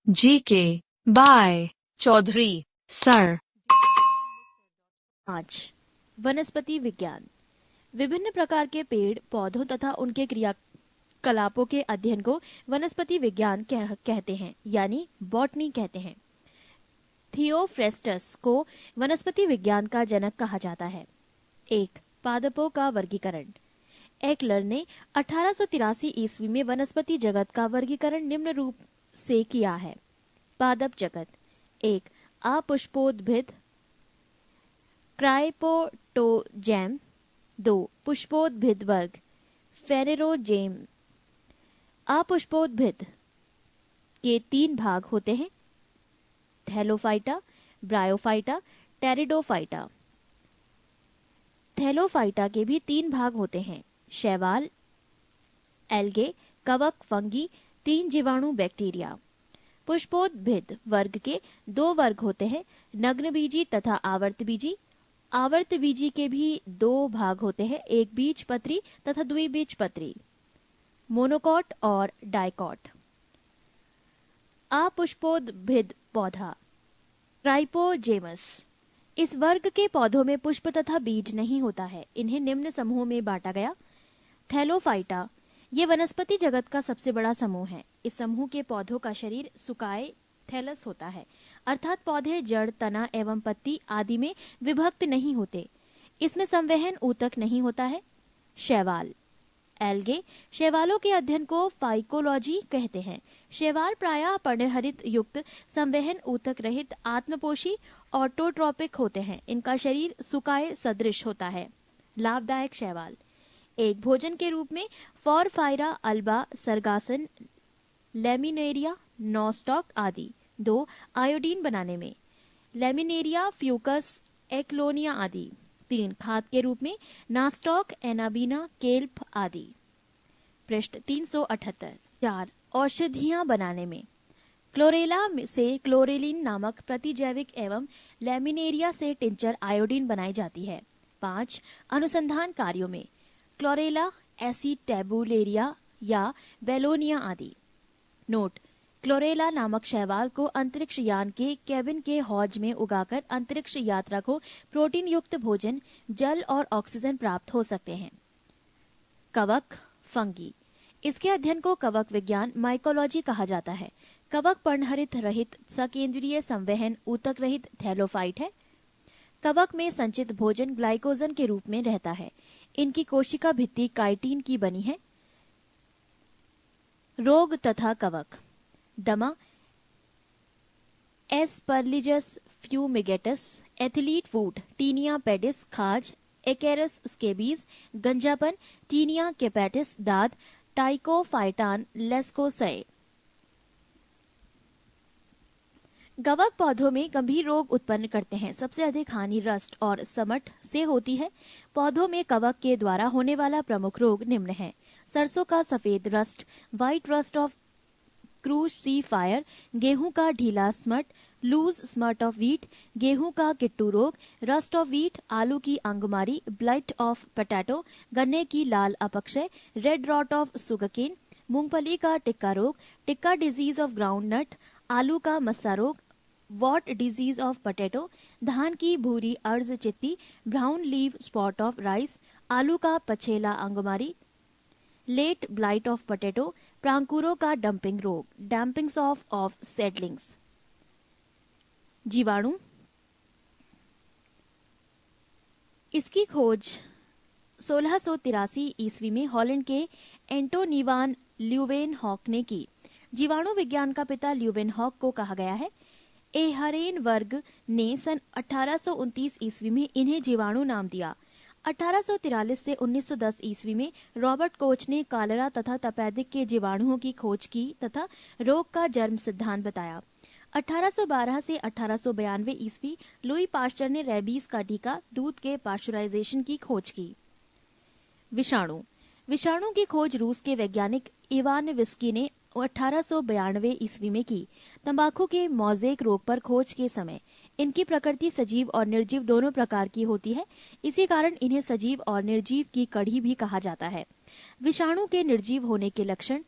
GK bye Chaudhary sir. आज वनस्पति विज्ञान विभिन्न प्रकार के पेड़ पौधों तथा उनके क्रियाकलापों के अध्ययन को वनस्पति विज्ञान कहते हैं, यानी बॉटनी कहते हैं। थियोफ्रेस्टस को वनस्पति विज्ञान का जनक कहा जाता है। एक पादपों का वर्गीकरण। एक्लर ने 1883 ईस्वी में वनस्पति जगत का वर्गीकरण निम्न रूप से किया है। पादप जगत। एक अपुष्पोद्भिद क्राइपोटोजेम। दो पुष्पोद्भिद वर्ग फेनेरोजेम। अपुष्पोद्भिद के 3 भाग होते हैं, थैलोफाइटा, ब्रायोफाइटा, टेरिडोफाइटा। थैलोफाइटा के भी 3 भाग होते हैं, शैवाल, एल्गे, कवक, फंगी, 3 जीवाणु, बैक्टीरिया। पुष्पोद्भिद वर्ग के 2 वर्ग होते हैं, नग्नबीजी तथा आवर्तबीजी। आवर्तबीजी के भी 2 भाग होते हैं, एक बीजपत्री तथा द्विबीजपत्री, मोनोकॉट और डाइकॉट। अपुष्पोद्भिद पौधा क्राइपोजेमस। इस वर्ग के पौधों में पुष्प तथा बीज नहीं होता है। इन्हें निम्न समूहों में बांटा गया। थैलोफाइटा ये वनस्पति जगत का सबसे बड़ा समूह है। इस समूह के पौधों का शरीर सुकाए थैलस होता है, अर्थात पौधे जड़, तना एवं पत्ती आदि में विभक्त नहीं होते। इसमें संवहन ऊतक नहीं होता है। शैवाल एल्गे। शैवालों के अध्ययन को फाइकोलॉजी कहते हैं। शैवाल प्रायः पर्णहरित युक्त, संवहन ऊतक रहित, आत्मपोषी, ऑटोट्रोपिक होते हैं। इनका शरीर सुकाए सदृश होता है। लाभदायक शैवाल। एक भोजन के रूप में फॉरफाइरा अल्बा, सरगासन, लेमिनेरिया, नॉस्टॉक आदि। 2 आयोडीन बनाने में लेमिनेरिया, फ्यूकस, एक्लोनिया आदि। 3 खाद के रूप में नास्टॉक, एनाबीना, केल्प आदि। पृष्ठ 378। 4 औषधियां बनाने में क्लोरेला से क्लोरेलिन नामक प्रतिजैविक एवं लेमिनेरिया से टिंचर आयोडीन बनाई जाती है। 5 अनुसंधान कार्यों में क्लोरेला, एसिटेबुलेरिया या बेलोनिया आदि। नोट: क्लोरेला नामक शैवाल को अंतरिक्ष यान के केबिन के हौज में उगाकर अंतरिक्ष यात्रा को प्रोटीन युक्त भोजन, जल और ऑक्सीजन प्राप्त हो सकते हैं। कवक फंगी। इसके अध्ययन को कवक विज्ञान माइकोलॉजी कहा जाता है। कवक पर्णहरित रहित, सकेंद्रीय, संवहन ऊतक रहित थैलोफाइट है। कवक में संचित भोजन ग्लाइकोजन के रूप में रहता है। इनकी कोशिका भित्ति काइटिन की बनी है। रोग तथा कवक। दमा, Aspergillus fumigatus, athlete foot, tinea pedis, खाज, एकेरस स्केबीज, गंजापन, टीनिया केपेटिस, दाद, टाइकोफाइटान लेस्कोसए। कवक पौधों में गंभीर रोग उत्पन्न करते हैं। सबसे अधिक हानि रस्ट और समट से होती है। पौधों में कवक के द्वारा होने वाला प्रमुख रोग निम्न है: सरसों का सफेद rust, white rust of crucifer, गेहूं का ढीला smut, loose smut of wheat, गेहूं का किट्टू रोग, रस्ट ऑफ व्हीट, आलू की अंगुमारी, ब्लाइट ऑफ पोटैटो, गन्ने की लाल अपक्षय, रेड रॉट ऑफ सुगरकेन, मूंगफली का टिक्का रोग, tikka disease of groundnut, आलू का मस्सा रोग, वॉट डिजीज ऑफ पोटैटो, धान की भूरी अर्ज चित्ती, brown leave spot of rice, आलू का पछेला अंगुमारी, लेट ब्लाइट ऑफ पोटैटो, प्रांकुरों का डंपिंग रोग, डैम्पिंग्स ऑफ सेडलिंग्स। जीवाणु। इसकी खोज 1683 ईस्वी में हॉलैंड के एंटोनीवान ल्यूवेनहॉक ने की। जीवाणु विज्ञान का पिता ल्यूवेनहॉक को कहा गया है। एहरेनवर्ग ने सन 1829 ईस्वी में इन्हें जीवाणु नाम दिया। 1843 से 1910 ईस्वी में रॉबर्ट कोच ने कॉलेरा तथा तपेदिक के जीवाणुओं की खोज की तथा रोग का जन्म सिद्धांत बताया। 1812 से 1892 ईस्वी लुई पाश्चर ने रेबीज का टीका, दूध के पाश्चराइजेशन की खोज की। विषाणु। विषाणु की खोज रूस के वैज्ञानिक इवान विस्की ने 1892 ईस्वी में की। तंबाकू के मोज़ेक रोग पर खोज के समय इनकी प्रकृति सजीव और निर्जीव दोनों प्रकार की होती है। इसी कारण इन्हें सजीव और निर्जीव की कड़ी भी कहा जाता है। विषाणु के निर्जीव होने के लक्षण: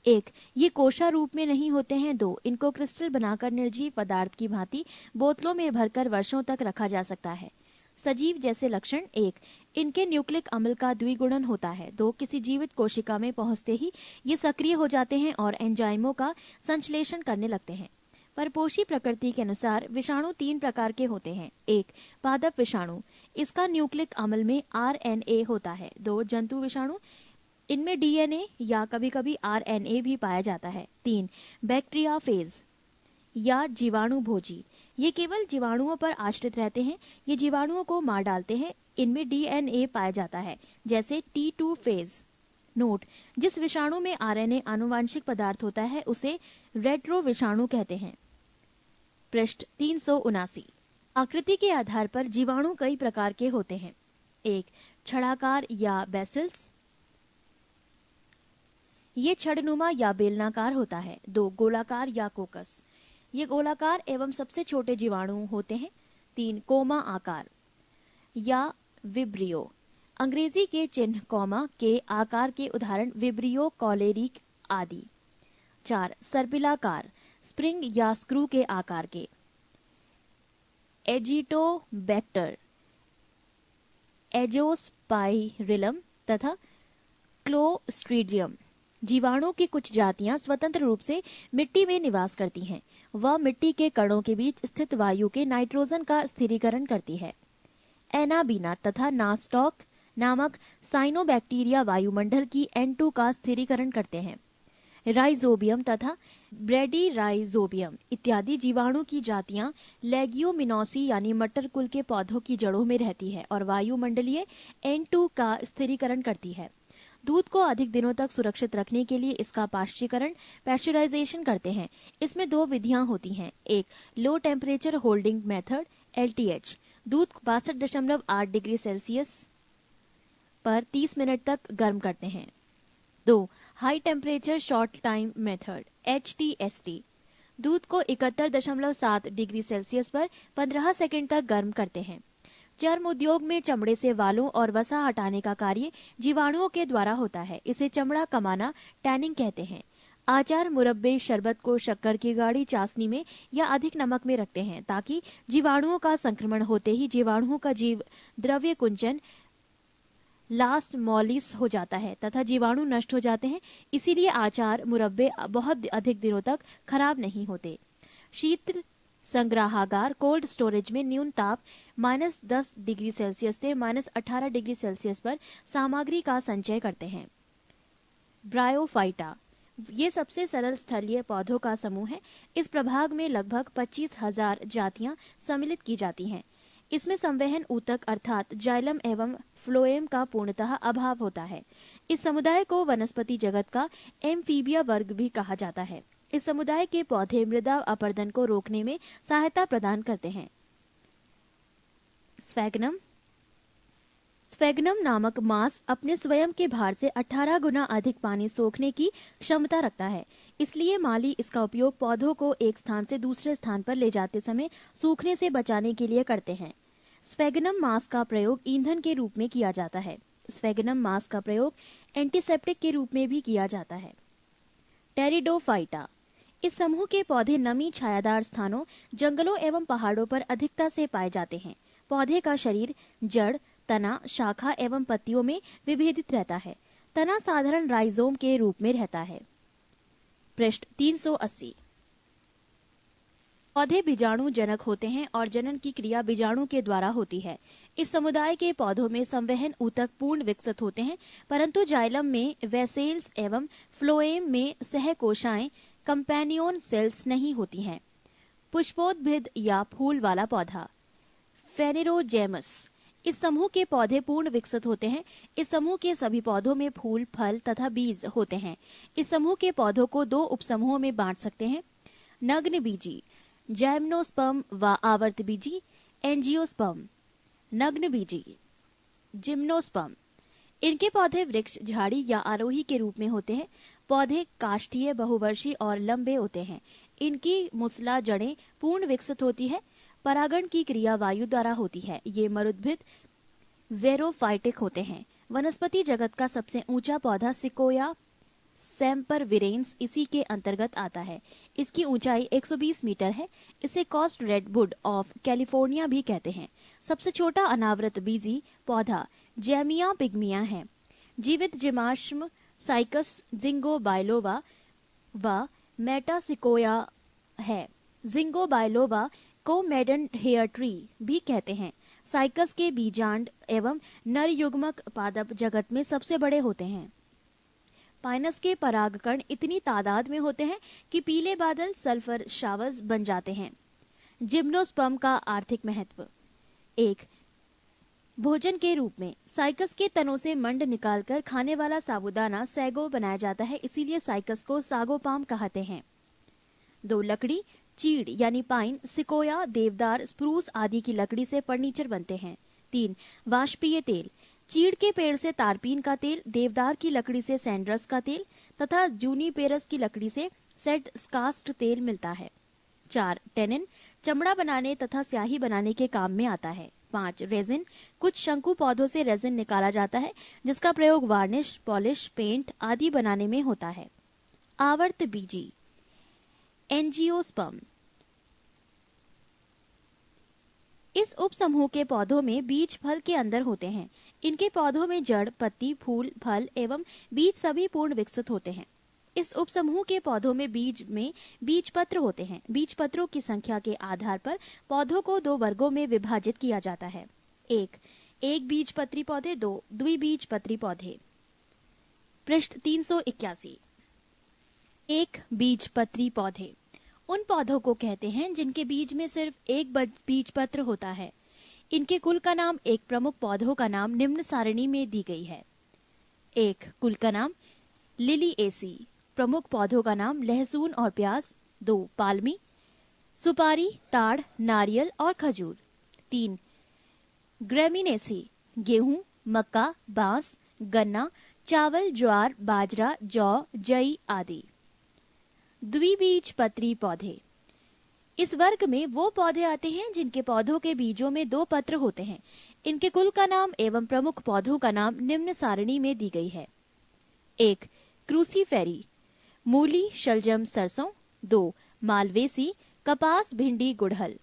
एक, ये कोशा रूप में नहीं होते हैं। 2, इनको क्रिस्टल बनाकर निर्जीव पदार्थ की भांति बोतलों में भरकर वर्षों तक रखा जा सकता है। सजीव जैसे लक्षण। 1, इनके न्यूक्लिक अम्ल का द्विगुणन होता है। 2, किसी जीवित कोशिका में पहुंचते ही ये सक्रिय हो जाते हैं और एंजाइमों का संश्लेषण करने लगते हैं। परपोषी प्रकृति के अनुसार विषाणु 3 प्रकार के होते हैं। 1, पादप विषाणु, इसका न्यूक्लिक अम्ल में RNA होता है। 2, जंतु विषाणु, इनमें DNA या कभी कभी RNA भी पाया जाता है। 3, बैक्टीरियाफेज या जीवाणु भोजी, ये केवल जीवाणुओं पर आश्रित रहते हैं। ये जीवाणुओं को मार डालते हैं। इनमें DNA पाया जाता है, जैसे T2 फेज। नोट, जिस विषाणु में RNA आनुवांशिक पदार्थ होता है उसे रेट्रो विषाणु कहते हैं। पृष्ठ 379। आकृति के आधार पर जीवाणु कई प्रकार के होते हैं। 1, छड़ाकार या बेसिल्स, ये छड़नुमा या बेलनाकार होता है। 2, गोलाकार या कोकस, ये गोलाकार एवं सबसे छोटे जीवाणु होते हैं। 3, कोमा आकार या विब्रियो, अंग्रेजी के चिन्ह कॉमा के आकार के उदाहरण विब्रियो, कॉलेरिक आदि। 4, सर्पिलाकार, स्प्रिंग या स्क्रू के आकार के। एजिटोबैक्टर, एजोस्पाइरिलम तथा क्लोस्ट्रीडियम। जीवाणु की कुछ जातियां स्वतंत्र रूप से मिट्टी में निवास करती हैं। वह मिट्टी के कणों के बीच स्थित वायु के नाइट्रोजन का स्थिरीकरण करती है। एनाबीना तथा नास्टॉक नामक साइनोबैक्टीरिया वायुमंडल की N2 का स्थिरीकरण करते हैं। राइजोबियम तथा ब्रेडीराइजोबियम इत्यादि जीवाणु की जातियां लेग्यूमिनोसी यानी मटर कुल के पौधों की जड़ों में रहती है और वायुमंडलीय N2 का स्थिरीकरण करती है। दूध को अधिक दिनों तक सुरक्षित रखने के लिए इसका पाश्चीकरण पैस्चराइजेशन करते हैं। इसमें 2 विधियां होती हैं। 1, low temperature holding method LTH, दूध 62.8 डिग्री सेल्सियस पर 30 मिनट तक गर्म करते हैं। 2, high temperature short time method HTST, दूध को 71.7 डिग्री सेल्सियस पर 15 सेकंड तक गर्म करते हैं। चर्म उद्योग में चमड़े से वालों और वसा हटाने का कार्य जीवाणुओं के द्वारा होता है। इसे चमड़ा कमाना टैनिंग कहते हैं। आचार, मुरब्बे, शरबत को शक्कर की गाढ़ी चाशनी में या अधिक नमक में रखते हैं ताकि जीवाणुओं का संक्रमण होते ही जीवाणुओं का जीव द्रव्य कुंचन लास्ट मॉलिस हो जाता है तथा जीवाणु नष्ट हो जाते हैं। इसीलिए आचार, मुरब्बे बहुत अधिक दिनों तक खराब नहीं होते। शीत संग्रहागार कोल्ड स्टोरेज में न्यून ताप -10 डिग्री सेल्सियस से -18 डिग्री सेल्सियस पर सामग्री का संचय करते हैं। ब्रायोफाइटा, ये सबसे सरल स्थलीय पौधों का समूह है। इस प्रभाग में लगभग 25,000 जातियां सम्मिलित की जाती हैं। इसमें संवहन ऊतक अर्थात जाइलम एवं फ्लोएम का पूर्णतः अभाव होता है। इस समुदाय को वनस्पति जगत का एम्फीबिया वर्ग भी कहा जाता है। इस समुदाय के पौधे मृदा अपरदन को रोकने में सहायता प्रदान करते हैं। स्फैग्नम, स्फैग्नम नामक मांस अपने स्वयं के भार से 18 गुना अधिक पानी सोखने की क्षमता रखता है। इसलिए माली इसका उपयोग पौधों को एक स्थान से दूसरे स्थान पर ले जाते समय सूखने से बचाने के लिए करते हैं। स्फैग्नम मांस का प्रयोग ईंधन के रूप में किया जाता है। स्फैग्नम मांस का प्रयोग एंटीसेप्टिक के रूप में भी किया जाता है। टेरिडोफाइटा, इस समूह के पौधे नमी छायादार स्थानों, जंगलों एवं पहाड़ों पर अधिकता से पाए जाते हैं। पौधे का शरीर जड़, तना, शाखा एवं पत्तियों में विभेदित रहता है। तना साधारण राइजोम के रूप में रहता है। पृष्ठ 380। पौधे बीजाणु जनक होते हैं और जनन की क्रिया बीजाणु के द्वारा होती है। इस समुदाय के पौधों में संवहन ऊतक पूर्ण विकसित होते हैं, परंतु जाइलम में वेसेल्स एवं फ्लोएम में सहकोशाएं कंपेनियन सेल्स नहीं होती हैं। पुष्पोद्भिद या फूल वाला पौधा फेनेरोजेमस, इस समूह के पौधे पूर्ण विकसित होते हैं। इस समूह के सभी पौधों में फूल, फल तथा बीज होते हैं। इस समूह के पौधों को 2 उपसमूहों में बांट सकते हैं। नग्न बीजी जैम्नोस्पर्म व आवर्त बीजी एंजियोस्पर्म। नग्न बीजी जिम्नोस्पर्म, इनके पौधे वृक्ष, झाड़ी या आरोही के रूप में होते हैं। पौधे काष्ठीय, बहुवर्षीय और लंबे होते हैं। इनकी मुसला जड़ें पूर्ण विकसित होती है। परागण की क्रिया वायु द्वारा होती है। ये मरुद्भिद ज़ेरोफाइटिक होते हैं। वनस्पति जगत का सबसे ऊंचा पौधा सिकोया सेम्परविरेंस इसी के अंतर्गत आता है। इसकी ऊंचाई 120 मीटर है। इसे कॉस्ट रेडवुड ऑफ कैलिफोर्निया भी कहते हैं। सबसे छोटा अनावृत बीजी पौधा जैमिया पिग्मिया है। जीवित जीवाश्म साइकस जिंगोबाइलोवा व मेटासिकोया है। जिंगोबाइलोवा को मेडन हेयर ट्री भी कहते हैं। साइकस के बीजांड एवं नर युग्मक पादप जगत में सबसे बड़े होते हैं। पाइनस के परागकण इतनी तादाद में होते हैं कि पीले बादल सल्फर शावर्स बन जाते हैं। जिम्नोस्पर्म का आर्थिक महत्व। एक, भोजन के रूप में साइकस के तनों से मंड निकालकर खाने वाला साबूदाना सैगो बनाया जाता है, इसीलिए साइकस को सागोपाम कहते हैं। 2, लकड़ी चीड़ यानी पाइन, सिकोया, देवदार, स्प्रूस आदि की लकड़ी से फर्नीचर बनते हैं। 3, वाष्पीय तेल। चीड़ के पेड़ से तारपीन का तेल, देवदार की लकड़ी से सैंड्रस का तेल तथा जूनीपेरस की लकड़ी से सेडस्कास्ट तेल मिलता है। 4, टेनिन चमड़ा बनाने तथा स्याही बनाने के काम में आता है। 5, रेजिन। कुछ शंकु पौधों से रेजिन निकाला जाता है जिसका प्रयोग वार्निश, पॉलिश, पेंट आदि बनाने में होता है। आवर्त बीजी एंजियोस्पर्म। इस उपसमूह के पौधों में बीज फल के अंदर होते हैं। इनके पौधों में जड़, पत्ती, फूल, फल एवं बीज सभी पूर्ण विकसित होते हैं। इस उपसमूह के पौधों में बीज पत्र होते हैं। बीज पत्रों की संख्या के आधार पर पौधों को 2 वर्गों में विभाजित किया जाता है। 1, एक बीजपत्री पौधे। 2, द्विबीजपत्री पौधे। पृष्ठ 381। एक बीजपत्री पौधे उन पौधों को कहते हैं जिनके बीज में सिर्फ एक बीजपत्र होता है। इनके कुल का नाम, एक प्रमुख पौधों का नाम निम्न सारणी में दी गई है। 1, कुल का नाम लिलिएसी। प्रमुख पौधों का नाम लहसुन और प्याज। 2, पालमी, सुपारी, ताड़, नारियल और खजूर। 3, ग्रेमिनेसी, गेहूं, मक्का, बांस, गन्ना, चावल, ज्वार, बाजरा, जौ, जई आदि। द्विबीजपत्री पौधे इस वर्ग में वो पौधे आते हैं जिनके पौधों के बीजों में 2 पत्र होते हैं। इनके कुल का नाम एवं प्रमुख पौधों का नाम निम्न सारणी में दी गई है। 1, क्रूसीफेरी, मूली, शलजम, सरसों। 2, मालवेसी, कपास, भिंडी, गुड़हल।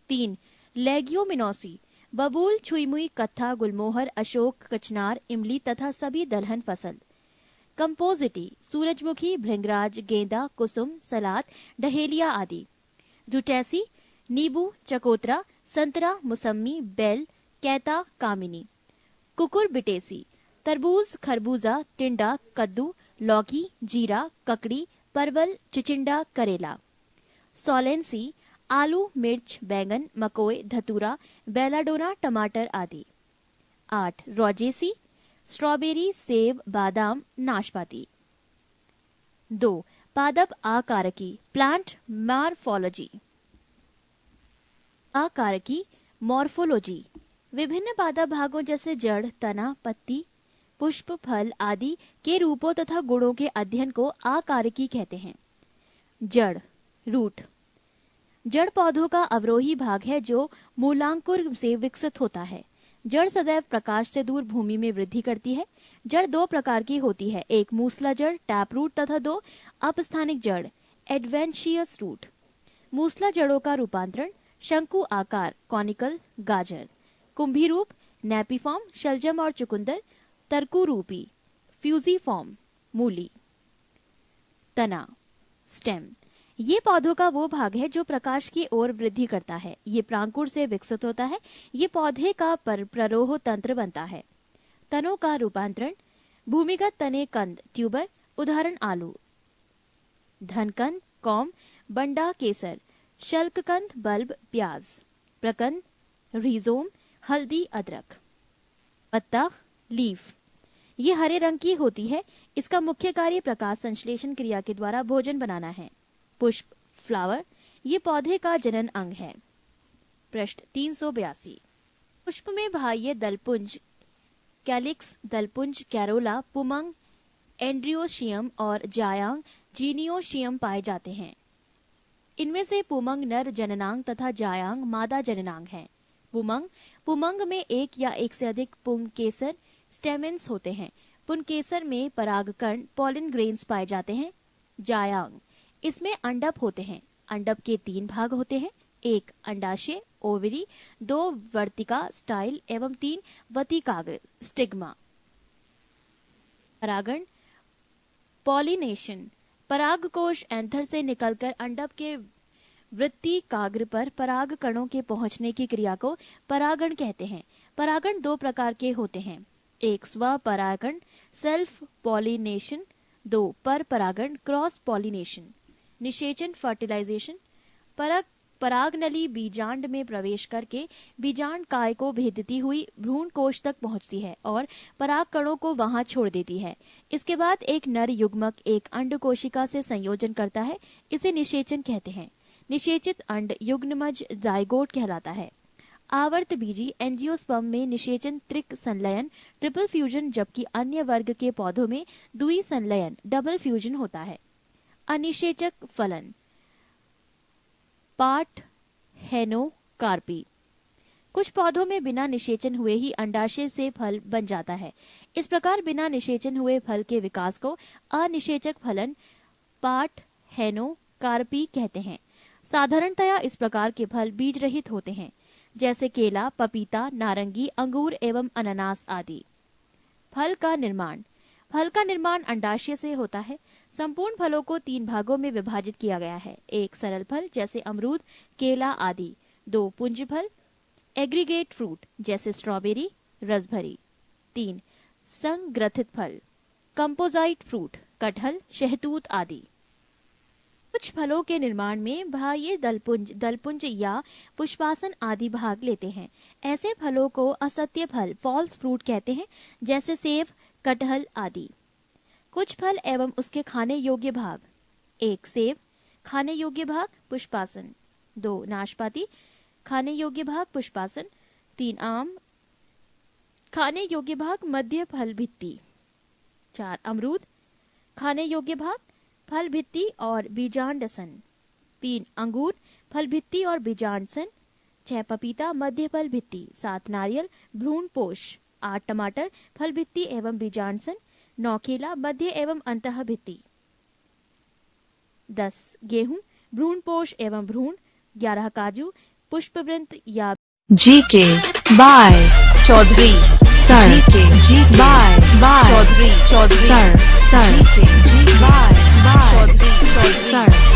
3, लेग्यूमिनोसी, बबूल, छुईमुई, कत्था, गुलमोहर, अशोक, कचनार, इमली तथा सभी दलहन फसल। कंपोजिटी, सूरजमुखी, भृंगराज, गेंदा, कुसुम, सलाद, डहेलिया आदि। जुटैसी, नींबू, चकोतरा, संतरा, मुसम्मी, बेल, कैता, कामिनी। कुकुरबिटेसी, तरबूज, खरबूजा, टिंडा, कद्दू, लौकी, जीरा, ककड़ी, परवल, चिचिंडा, करेला। सोलेंसी, आलू, मिर्च, बैंगन, मकोय, धतूरा, बेलाडोना, टमाटर आदि। 8, रोजेसी, स्ट्रॉबेरी, सेब, बादाम, नाशपाती। 2, पादप आकारकी, प्लांट मॉर्फोलॉजी। आकारकी मॉर्फोलॉजी विभिन्न पादप भागों जैसे जड़, तना, पत्ती, पुष्प, फल आदि के रूपों तथा गुणों के अध्ययन को आकारकी कहते हैं। जड़, रूट। जड़ पौधों का अवरोही भाग है जो मूलांकुर से विकसित होता है। जड़ सदैव प्रकाश से दूर भूमि में वृद्धि करती है। जड़ 2 प्रकार की होती है, एक मूसला जड़, टैप रूट तथा 2 अपस्थानिक जड़, एडवेंशियस रूट। मूसला जड़ों का रूपांतरण शंकु आकार, कॉनिकल, गाजर। कुंभी रूप, नेपिफॉर्म, शलजम और चुकंदर। तरकुरूपी, फ्यूजीफॉर्म, मूली। तना, स्टेम। ये पौधों का वो भाग है जो प्रकाश की ओर वृद्धि करता है। ये प्रांकुर से विकसित होता है। ये पौधे का प्ररोह तंत्र बनता है। तनों का रूपांतरण भूमिगत तने, कंद, ट्यूबर, उदाहरण आलू। धनकंद, कौम, बंडा, केसर। शल्ककंद, बल्ब, प्याज। प्रकंद, रहिजोम, हल्दी, अदरक। पत्ता, लीफ। ये हरे रंग की होती है। इसका मुख्य कार्य प्रकाश संश्लेषण क्रिया के द्वारा भोजन बनाना है। पुष्प, फ्लावर, ये पौधे का जनन अंग है। पृष्ठ 382। पुष्प में बाह्य दलपुंज, कैलिक्स, दलपुंज, कैरोला, पुमंग, एंड्रियोशियम और जायांग, जीनियोशियम पाए जाते हैं। इनमें से पुमंग नर जननांग तथा जायांग मादा जननांग है। पुमंग में एक या एक से अधिक पुंकेसर स्टेमेंस होते हैं। पुनकेसर में परागकण पॉलिन ग्रेन्स पाए जाते हैं। जायांग, इसमें अंडप होते हैं। अंडप के 3 भाग होते हैं, 1 अंडाशय ओवरी, 2 वर्तिका स्टाइल एवं 3 वतिकाग्र स्टिग्मा। परागण पॉलिनेशन, परागकोश एंथर से निकलकर अंडप के वृत्तिकाग्र पर पराग कणों के पहुंचने की क्रिया को परागण कहते हैं। परागण 2 प्रकार के होते हैं, 1 स्वपरागण सेल्फ पॉलिनेशन, 2 पर परागण क्रॉस पॉलिनेशन। निषेचन फर्टिलाइजेशन, परागनली बीजांड में प्रवेश करके बीजांड काय को भेदती हुई भ्रूण कोश तक पहुंचती है और पराग कणों को वहां छोड़ देती है। इसके बाद एक नर युग्मक एक अंड कोशिका से संयोजन करता है, इसे निषेचन कहते हैं। निषेचित अंड युग्मज जाइगोट कहलाता है। आवर्त बीजी एंजियोस्पर्म में निषेचन त्रिक संलयन ट्रिपल फ्यूजन, जबकि अन्य वर्ग के पौधों में द्वि संलयन डबल फ्यूजन होता है। अनिषेचक फलन पाठ हेनोकार्पी, कुछ पौधों में बिना निषेचन हुए ही अंडाशय से फल बन जाता है। इस प्रकार बिना निषेचन हुए फल के विकास को अनिषेचक फलन पाठ हेनोकार्पी कहते हैं। साधारणतया इस प्रकार के फल बीज रहित होते हैं, जैसे केला, पपीता, नारंगी, अंगूर एवं अनानास आदि। फल का निर्माण, फल का निर्माण अंडाशय से होता है। संपूर्ण फलों को 3 भागों में विभाजित किया गया है, 1 सरल फल जैसे अमरूद, केला आदि, 2 पुंज फल एग्रीगेट फ्रूट जैसे स्ट्रॉबेरी, रसभरी, 3 संग्रथित फल कंपोजाइट फ्रूट कटहल, शहतूत आदि। कुछ फलों के निर्माण में बाह्य दलपुंज या पुष्पासन आदि भाग लेते हैं। ऐसे फलों को असत्य फल फॉल्स फ्रूट कहते हैं, जैसे सेब, कटहल आदि। कुछ फल एवं उसके खाने योग्य भाग, 1 सेब खाने योग्य भाग पुष्पासन, 2 नाशपाती खाने योग्य भाग पुष्पासन, 3 आम खाने योग्य भाग मध्य फल भित्ति, 4 अमरूद खाने योग्य भाग फल भित्ति और बीजांडसन, 3 अंगूर फल भित्ति और बीजांडसन, 6 पपीता मध्य फल भित्ति, 7 नारियल भ्रूण पोष, 8 टमाटर फल भित्ति एवं बीजांडसन, 9 केला मध्य एवं अंतः भित्ति, 10 गेहूं भ्रूण पोष एवं भ्रूण, 11 काजू पुष्पवृंत या GK by Chaudhary sir, G by Chaudhary sir, G by Chaudhary sir.